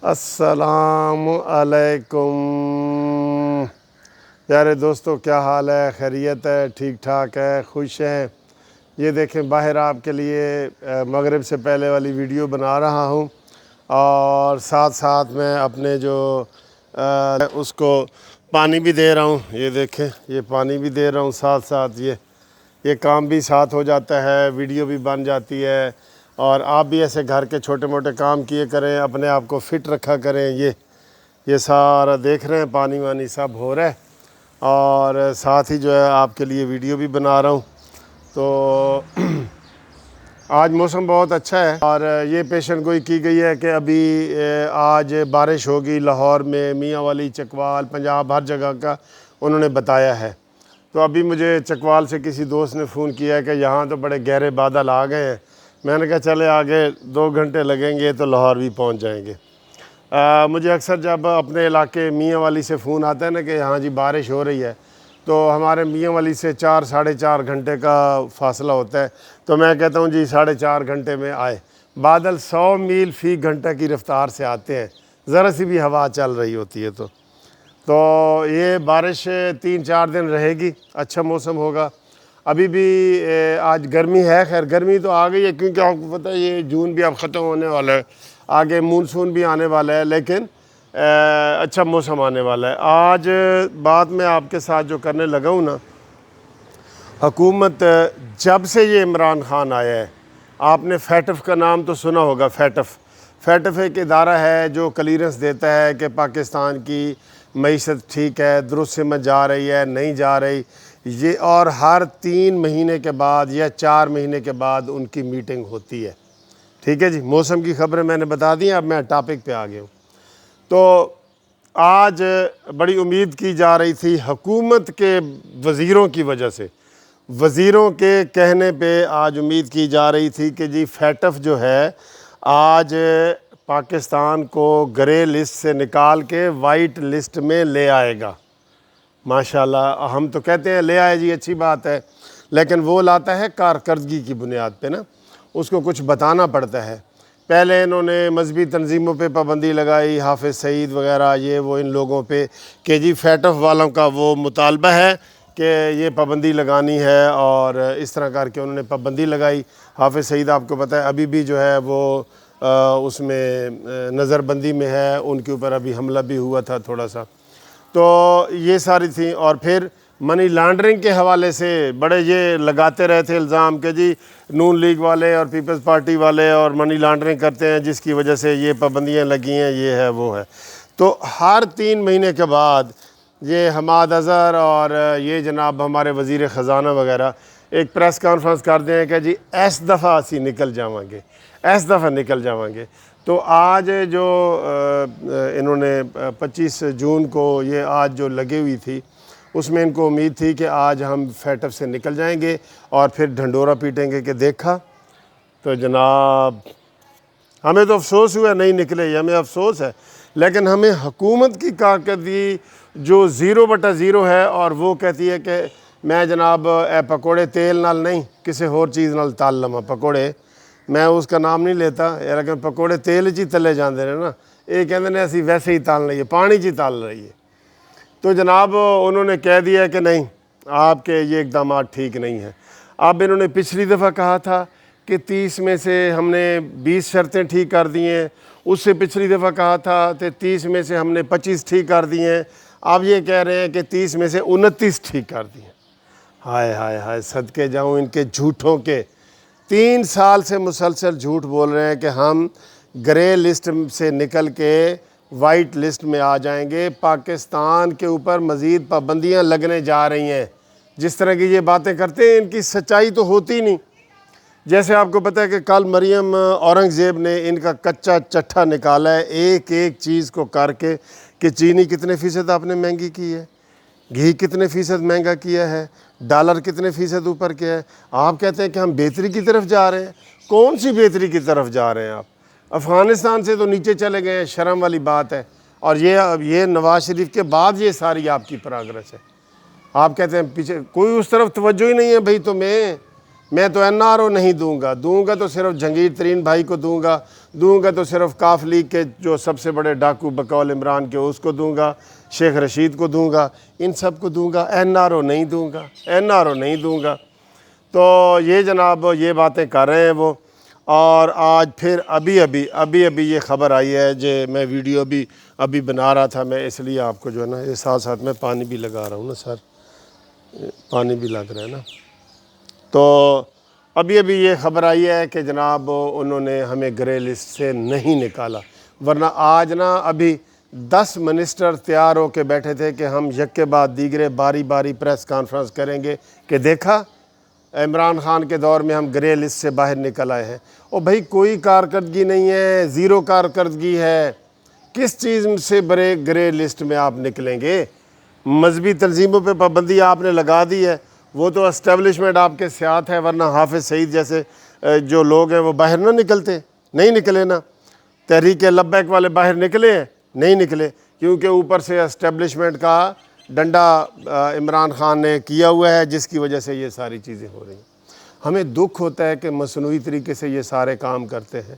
السلام علیکم پیارے دوستو، کیا حال ہے؟ خیریت ہے؟ ٹھیک ٹھاک ہے؟ خوش ہیں؟ یہ دیکھیں، باہر آپ کے لیے مغرب سے پہلے والی ویڈیو بنا رہا ہوں، اور ساتھ ساتھ میں اپنے جو اس کو پانی بھی دے رہا ہوں۔ یہ دیکھیں، یہ پانی بھی دے رہا ہوں، ساتھ ساتھ یہ کام بھی ساتھ ہو جاتا ہے، ویڈیو بھی بن جاتی ہے، اور آپ بھی ایسے گھر کے چھوٹے موٹے کام کیے کریں، اپنے آپ کو فٹ رکھا کریں۔ یہ سارا دیکھ رہے ہیں، پانی وانی سب ہو رہا ہے، اور ساتھ ہی جو ہے آپ کے لیے ویڈیو بھی بنا رہا ہوں۔ تو آج موسم بہت اچھا ہے، اور یہ پیشن گوئی کی گئی ہے کہ ابھی آج بارش ہوگی لاہور میں، میاں والی، چکوال، پنجاب، ہر جگہ کا انہوں نے بتایا ہے۔ تو ابھی مجھے چکوال سے کسی دوست نے فون کیا ہے کہ یہاں تو بڑے گہرے بادل آ گئے ہیں۔ میں نے کہا چلے آگے 2 گھنٹے لگیں گے تو لاہور بھی پہنچ جائیں گے۔ مجھے اکثر جب اپنے علاقے میاں والی سے فون آتا ہے نا کہ ہاں جی بارش ہو رہی ہے، تو ہمارے میاں والی سے 4-4.5 گھنٹے کا فاصلہ ہوتا ہے، تو میں کہتا ہوں جی 4.5 گھنٹے میں آئے۔ بادل 100 میل فی گھنٹہ کی رفتار سے آتے ہیں، ذرا سی بھی ہوا چل رہی ہوتی ہے تو یہ بارش 3-4 دن رہے گی، اچھا موسم ہوگا۔ ابھی بھی آج گرمی ہے، خیر گرمی تو آ گئی ہے، کیونکہ آپ کو پتہ ہے یہ جون بھی اب ختم ہونے والا ہے، آگے مونسون بھی آنے والا ہے، لیکن اچھا موسم آنے والا ہے۔ آج بات میں آپ کے ساتھ جو کرنے لگا ہوں نا، حکومت جب سے یہ عمران خان آیا ہے، آپ نے فیٹف کا نام تو سنا ہوگا۔ فیٹف ایک ادارہ ہے جو کلیئرنس دیتا ہے کہ پاکستان کی معیشت ٹھیک ہے، درست سمت جا رہی ہے، نہیں جا رہی، یہ، اور ہر 3 مہینے کے بعد یا 4 مہینے کے بعد ان کی میٹنگ ہوتی ہے۔ ٹھیک ہے جی، موسم کی خبریں میں نے بتا دی ہیں، اب میں ٹاپک پہ آ گیا ہوں۔ تو آج بڑی امید کی جا رہی تھی حکومت کے وزیروں کی وجہ سے، وزیروں کے کہنے پہ آج امید کی جا رہی تھی کہ جی فیٹف جو ہے آج پاکستان کو گرے لسٹ سے نکال کے وائٹ لسٹ میں لے آئے گا۔ ماشاءاللہ، ہم تو کہتے ہیں لے آئے جی، اچھی بات ہے، لیکن وہ لاتا ہے کارکردگی کی بنیاد پہ نا، اس کو کچھ بتانا پڑتا ہے۔ پہلے انہوں نے مذہبی تنظیموں پہ پابندی لگائی، حافظ سعید وغیرہ، یہ وہ ان لوگوں پہ، کہ جی فیٹف والوں کا وہ مطالبہ ہے کہ یہ پابندی لگانی ہے، اور اس طرح کر کے انہوں نے پابندی لگائی۔ حافظ سعید آپ کو پتہ ہے ابھی بھی جو ہے وہ اس میں نظر بندی میں ہے، ان کے اوپر ابھی حملہ بھی ہوا تھا تھوڑا سا۔ تو یہ ساری تھیں، اور پھر منی لانڈرنگ کے حوالے سے بڑے یہ لگاتے رہے تھے الزام کہ جی نون لیگ والے اور پیپلز پارٹی والے اور منی لانڈرنگ کرتے ہیں، جس کی وجہ سے یہ پابندیاں لگی ہیں، یہ ہے وہ ہے۔ تو ہر 3 مہینے کے بعد یہ حماد اظہر اور یہ جناب ہمارے وزیر خزانہ وغیرہ ایک پریس کانفرنس کرتے ہیں کہ جی اس دفعہ اسی نکل جاؤں گے، اس دفعہ نکل جاؤں گے۔ تو آج جو انہوں نے 25 جون کو یہ آج جو لگی ہوئی تھی، اس میں ان کو امید تھی کہ آج ہم فیٹف سے نکل جائیں گے، اور پھر ڈھنڈورا پیٹیں گے کہ دیکھا۔ تو جناب ہمیں تو افسوس ہوا نہیں نکلے، ہمیں افسوس ہے، لیکن ہمیں حکومت کی کارکردگی جو 0/0 ہے، اور وہ کہتی ہے کہ میں جناب پکوڑے تیل نال نہیں کسی اور چیز نال تال لواں، پکوڑے میں اس کا نام نہیں لیتا، لیکن پکوڑے تیل چی تلے جاندے رہے نا، یہ کہندے نے اسی ویسے ہی تال لئیے، پانی چی تال رہی ہے۔ تو جناب انہوں نے کہہ دیا کہ نہیں، آپ کے یہ اقدامات ٹھیک نہیں ہیں۔ اب انہوں نے پچھلی دفعہ کہا تھا کہ 30 میں سے ہم نے 20 شرطیں ٹھیک کر دی ہیں، اس سے پچھلی دفعہ کہا تھا کہ 30 میں سے ہم نے 25 ٹھیک کر دی ہیں، اب یہ کہہ رہے ہیں کہ 30 میں سے 29 ٹھیک کر دی ہیں۔ ہائے ہائے ہائے، صدقے جاؤں ان کے جھوٹوں کے۔ 3 سال سے مسلسل جھوٹ بول رہے ہیں کہ ہم گرے لسٹ سے نکل کے وائٹ لسٹ میں آ جائیں گے، پاکستان کے اوپر مزید پابندیاں لگنے جا رہی ہیں۔ جس طرح کی یہ باتیں کرتے ہیں، ان کی سچائی تو ہوتی نہیں۔ جیسے آپ کو پتہ ہے کہ کل مریم اورنگزیب نے ان کا کچا چٹھا نکالا ہے، ایک ایک چیز کو کر کے، کہ چینی کتنے فیصد آپ نے مہنگی کی ہے، گھی کتنے فیصد مہنگا کیا ہے، ڈالر کتنے فیصد اوپر کیا ہے۔ آپ کہتے ہیں کہ ہم بہتری کی طرف جا رہے ہیں، کون سی بہتری کی طرف جا رہے ہیں آپ؟ افغانستان سے تو نیچے چلے گئے ہیں، شرم والی بات ہے، اور یہ نواز شریف کے بعد یہ ساری آپ کی پروگرس ہے۔ آپ کہتے ہیں پیچھے، کوئی اس طرف توجہ ہی نہیں ہے بھئی تمہیں، میں تو NRO نہیں دوں گا تو صرف جہانگیر ترین بھائی کو دوں گا تو صرف کاف لیگ کے جو سب سے بڑے ڈاکو بقول عمران کے اس کو دوں گا، شیخ رشید کو دوں گا، ان سب کو دوں گا، NRO نہیں دوں گا۔ تو یہ جناب یہ باتیں کر رہے ہیں وہ، اور آج پھر ابھی یہ خبر آئی ہے جو میں ویڈیو ابھی بنا رہا تھا، میں اس لیے آپ کو جو ہے نا یہ ساتھ میں پانی بھی لگا رہا ہوں نا سر، پانی بھی لگ رہا ہے نا۔ تو ابھی یہ خبر آئی ہے کہ جناب انہوں نے ہمیں گرے لسٹ سے نہیں نکالا، ورنہ آج نا ابھی 10 منسٹر تیار ہو کے بیٹھے تھے کہ ہم یک کے بعد دیگرے باری پریس کانفرنس کریں گے کہ دیکھا عمران خان کے دور میں ہم گرے لسٹ سے باہر نکل آئے ہیں۔ اور بھائی کوئی کارکردگی نہیں ہے، زیرو کارکردگی ہے، کس چیز سے گرے لسٹ میں آپ نکلیں گے؟ مذہبی تنظیموں پہ پابندی آپ نے لگا دی ہے، وہ تو اسٹیبلشمنٹ آپ کے ساتھ ہے، ورنہ حافظ سعید جیسے جو لوگ ہیں وہ باہر نہ نکلتے، نہیں نکلے نا۔ تحریک لبیک والے باہر نکلے ہیں؟ نہیں نکلے، کیونکہ اوپر سے اسٹیبلشمنٹ کا ڈنڈا عمران خان نے کیا ہوا ہے، جس کی وجہ سے یہ ساری چیزیں ہو رہی ہیں۔ ہمیں دکھ ہوتا ہے کہ مصنوعی طریقے سے یہ سارے کام کرتے ہیں۔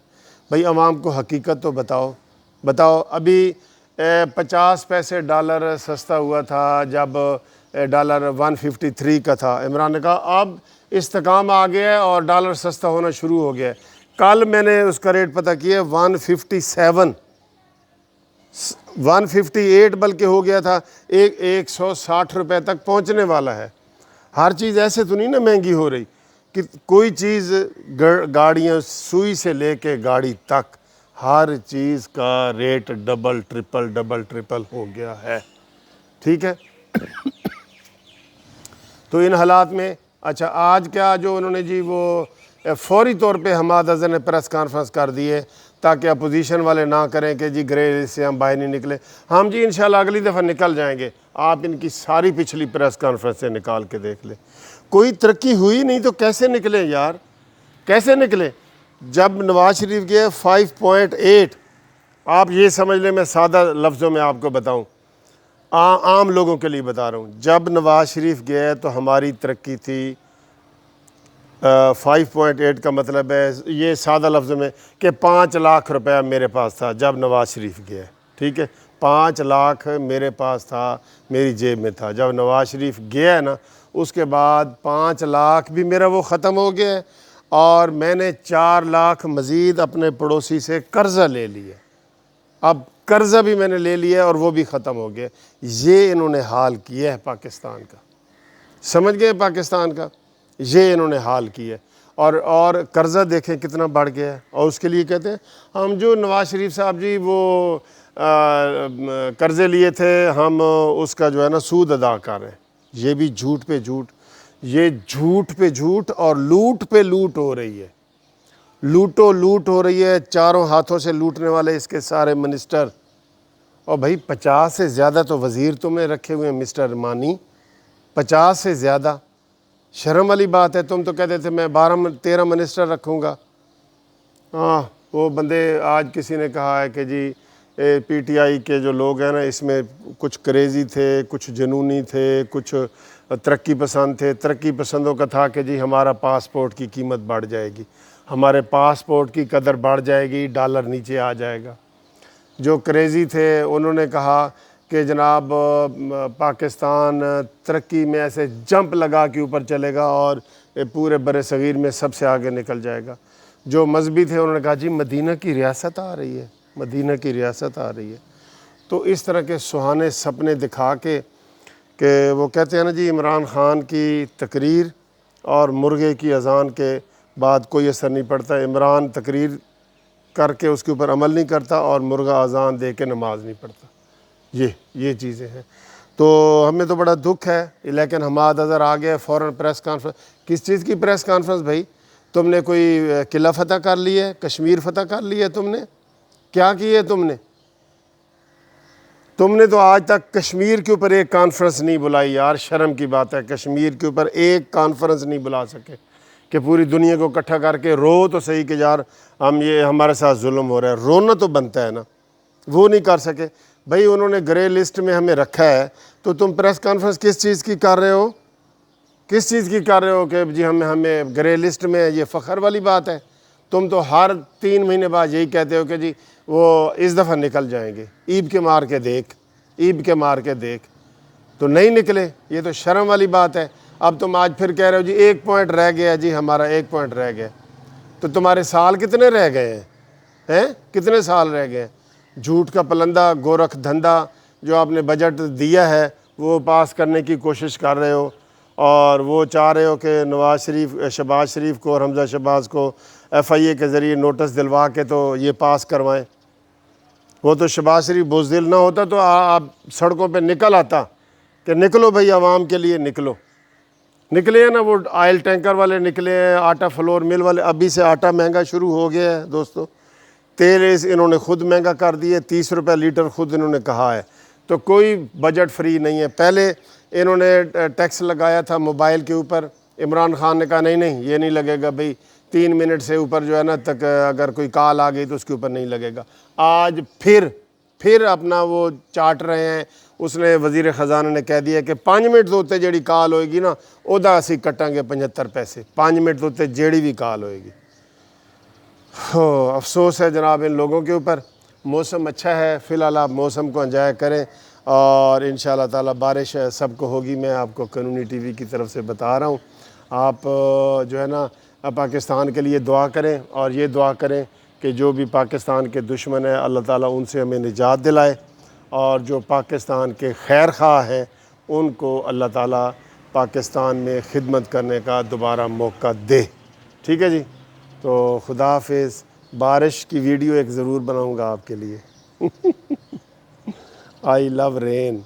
بھئی عوام کو حقیقت تو بتاؤ۔ ابھی 50 پیسے ڈالر سستا ہوا تھا جب ڈالر 153 کا تھا، عمران نے کہا اب استحکام آ گیا ہے اور ڈالر سستا ہونا شروع ہو گیا ہے۔ کل میں نے اس کا ریٹ پتہ کیا 158 بلکہ ہو گیا تھا، 160 روپے تک پہنچنے والا ہے۔ ہر چیز ایسے تو نہیں نا مہنگی ہو رہی کہ کوئی چیز، گاڑیاں سوئی سے لے کے گاڑی تک ہر چیز کا ریٹ ڈبل ٹرپل ہو گیا ہے، ٹھیک ہے۔ تو ان حالات میں اچھا آج کیا جو انہوں نے جی وہ فوری طور پہ حماد اظہر نے پریس کانفرنس کر دی ہے تاکہ اپوزیشن والے نہ کریں کہ جی گرے لسٹ سے ہم باہر نہیں نکلے، ہم جی انشاءاللہ اگلی دفعہ نکل جائیں گے۔ آپ ان کی ساری پچھلی پریس کانفرنس سے نکال کے دیکھ لیں، کوئی ترقی ہوئی نہیں تو کیسے نکلے یار، کیسے نکلے؟ جب نواز شریف گئے 5.8، آپ یہ سمجھ لیں، میں سادہ لفظوں میں آپ کو بتاؤں، عام لوگوں کے لیے بتا رہا ہوں، جب نواز شریف گئے تو ہماری ترقی تھی 5.8 کا مطلب ہے یہ سادہ لفظ میں کہ 5 لاکھ روپیہ میرے پاس تھا جب نواز شریف گئے، ٹھیک ہے، 5 لاکھ میرے پاس تھا، میری جیب میں تھا۔ جب نواز شریف گیا نا اس کے بعد 5 لاکھ بھی میرا وہ ختم ہو گیا ہے، اور میں نے 4 لاکھ مزید اپنے پڑوسی سے قرضہ لے لیا، اب قرضہ بھی میں نے لے لیا اور وہ بھی ختم ہو گیا۔ یہ انہوں نے حال کیا ہے پاکستان کا، سمجھ گئے پاکستان کا، یہ انہوں نے حال کیا ہے۔ اور قرضہ دیکھیں کتنا بڑھ گیا ہے، اور اس کے لیے کہتے ہیں ہم جو نواز شریف صاحب جی وہ قرضے لیے تھے ہم اس کا جو ہے نا سود ادا کر رہے ہیں۔ یہ بھی جھوٹ پہ جھوٹ، یہ جھوٹ پہ جھوٹ اور لوٹ پہ لوٹ ہو رہی ہے، لوٹ ہو رہی ہے، چاروں ہاتھوں سے لوٹنے والے اس کے سارے منسٹر۔ اور بھائی 50 سے زیادہ تو وزیر تم نے رکھے ہوئے ہیں مسٹر مانی، 50 سے زیادہ، شرم والی بات ہے۔ تم تو کہتے تھے میں 13 منسٹر رکھوں گا۔ وہ بندے آج کسی نے کہا ہے کہ جی پی ٹی آئی کے جو لوگ ہیں نا اس میں کچھ کریزی تھے، کچھ جنونی تھے، کچھ ترقی پسند تھے۔ ترقی پسندوں کا تھا کہ جی ہمارا پاسپورٹ کی قیمت بڑھ جائے گی، ہمارے پاسپورٹ کی قدر بڑھ جائے گی، ڈالر نیچے آ جائے گا۔ جو کریزی تھے انہوں نے کہا کہ جناب پاکستان ترقی میں ایسے جمپ لگا کے اوپر چلے گا اور پورے بر صغیر میں سب سے آگے نکل جائے گا۔ جو مذہبی تھے انہوں نے کہا جی مدینہ کی ریاست آ رہی ہے، مدینہ کی ریاست آ رہی ہے۔ تو اس طرح کے سہانے سپنے دکھا کے کہ وہ کہتے ہیں نا جی عمران خان کی تقریر اور مرغے کی اذان کے بعد کوئی اثر نہیں پڑتا، عمران تقریر کر کے اس کے اوپر عمل نہیں کرتا اور مرغہ اذان دے کے نماز نہیں پڑھتا، یہ چیزیں ہیں۔ تو ہمیں تو بڑا دکھ ہے، لیکن حماد اظہر آ گیا فوراً پریس کانفرنس۔ کس چیز کی پریس کانفرنس بھائی؟ تم نے کوئی قلعہ فتح کر لی ہے، کشمیر فتح کر لی ہے، تم نے کیا کی ہے؟ تم نے تو آج تک کشمیر کے اوپر ایک کانفرنس نہیں بلائی یار، شرم کی بات ہے، کشمیر کے اوپر ایک کانفرنس نہیں بلا سکے کہ پوری دنیا کو اکٹھا کر کے رو تو صحیح کہ یار یہ ہمارے ساتھ ظلم ہو رہا ہے، رونا تو بنتا ہے نا، وہ نہیں کر سکے۔ بھائی انہوں نے گرے لسٹ میں ہمیں رکھا ہے تو تم پریس کانفرنس کس چیز کی کر رہے ہو؟ کس چیز کی کر رہے ہو کہ جی ہمیں گرے لسٹ میں ہے؟ یہ فخر والی بات ہے. تم تو ہر 3 مہینے بعد یہی کہتے ہو کہ جی وہ اس دفعہ نکل جائیں گے، عیب کے مار کے دیکھ، عیب کے مار کے دیکھ، تو نہیں نکلے. یہ تو شرم والی بات ہے. اب تم آج پھر کہہ رہے ہو جی 1 پوائنٹ رہ گیا جی، ہمارا 1 پوائنٹ رہ گیا. تو تمہارے سال کتنے رہ گئے ہیں؟ کتنے سال رہ گئے ہیں؟ جھوٹ کا پلندہ، گورکھ دھندا جو آپ نے بجٹ دیا ہے وہ پاس کرنے کی کوشش کر رہے ہو، اور وہ چاہ رہے ہو کہ شہباز شریف کو اور حمزہ شہباز کو FIA کے ذریعے نوٹس دلوا کے تو یہ پاس کروائیں. وہ تو شہباز شریف بزدل نہ ہوتا تو آپ سڑکوں پہ نکل آتا کہ نکلو بھئی عوام کے لیے نکلو. نکلے ہیں نا، وہ آئل ٹینکر والے نکلے ہیں، آٹا فلور مل والے. ابھی سے آٹا مہنگا شروع ہو گیا ہے دوستو. تیل انہوں نے خود مہنگا کر دیے، 30 روپے لیٹر خود انہوں نے کہا ہے. تو کوئی بجٹ فری نہیں ہے. پہلے انہوں نے ٹیکس لگایا تھا موبائل کے اوپر. عمران خان نے کہا نہیں یہ نہیں لگے گا بھئی، 3 منٹ سے اوپر جو ہے نا تک اگر کوئی کال آ گئی تو اس کے اوپر نہیں لگے گا. آج پھر اپنا وہ چاٹ رہے ہیں. اس نے وزیر خزانہ نے کہہ دیا کہ 5 منٹ دوتے جیڑی کال ہوئے گی نا ادا اسی کٹاں گے 75 پیسے. 5 منٹ دوتے جیڑی بھی کال ہوئے گی. افسوس ہے جناب ان لوگوں کے اوپر. موسم اچھا ہے، فی الحال آپ موسم کو انجوائے کریں، اور انشاءاللہ تعالی بارش سب کو ہوگی. میں آپ کو قانونی ٹی وی کی طرف سے بتا رہا ہوں. آپ جو ہے نا پاکستان کے لیے دعا کریں، اور یہ دعا کریں کہ جو بھی پاکستان کے دشمن ہیں اللہ تعالیٰ ان سے ہمیں نجات دلائے، اور جو پاکستان کے خیر خواہ ہیں ان کو اللہ تعالیٰ پاکستان میں خدمت کرنے کا دوبارہ موقع دے. ٹھیک ہے جی. تو خدا حافظ. بارش کی ویڈیو ایک ضرور بناؤں گا آپ کے لیے. آئی لو رین.